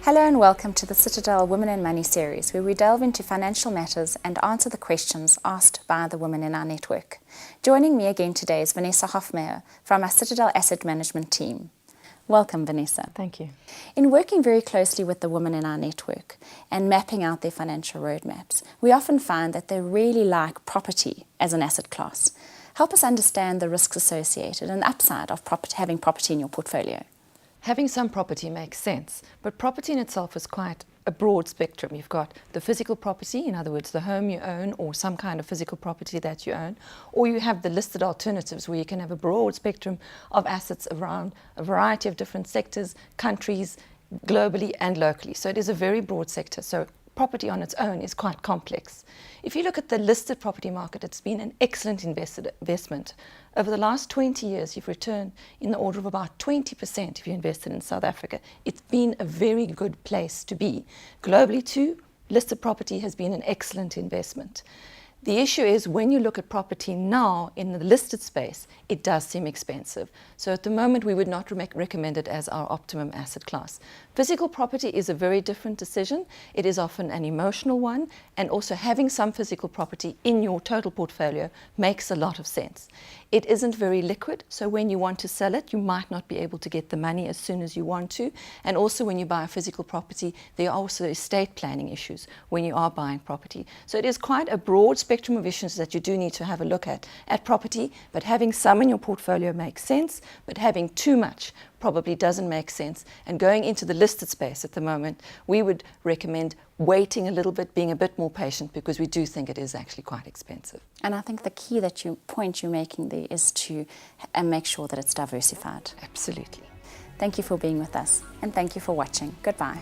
Hello and welcome to the Citadel Women in Money series, where we delve into financial matters and answer the questions asked by the women in our network. Joining me again today is Vanessa Hofmeyer from our Citadel Asset Management team. Welcome, Vanessa. Thank you. In working very closely with the women in our network and mapping out their financial roadmaps, we often find that they really like property as an asset class. Help us understand the risks associated and the upside of having property in your portfolio. Having some property makes sense, but property in itself is quite a broad spectrum. You've got the physical property, in other words, the home you own or some kind of physical property that you own, or you have the listed alternatives where you can have a broad spectrum of assets around a variety of different sectors, countries, globally and locally. So it is a very broad sector. So property on its own is quite complex. If you look at the listed property market, it's been an excellent investment. Over the last 20 years, you've returned in the order of about 20% if you invested in South Africa. It's been a very good place to be. Globally too, listed property has been an excellent investment. The issue is when you look at property now in the listed space, it does seem expensive. So at the moment, we would not recommend it as our optimum asset class. Physical property is a very different decision. It is often an emotional one, and also having some physical property in your total portfolio makes a lot of sense. It isn't very liquid, so when you want to sell it, you might not be able to get the money as soon as you want to. And also when you buy a physical property, there are also estate planning issues when you are buying property. So it is quite a broad spectrum of issues that you do need to have a look at property, but having some in your portfolio makes sense, but having too much probably doesn't make sense. And going into the listed space at the moment, we would recommend waiting a little bit, being a bit more patient, because we do think it is actually quite expensive. And I think the key point you're making there is to make sure that it's diversified. Absolutely. Thank you for being with us, and thank you for watching. Goodbye.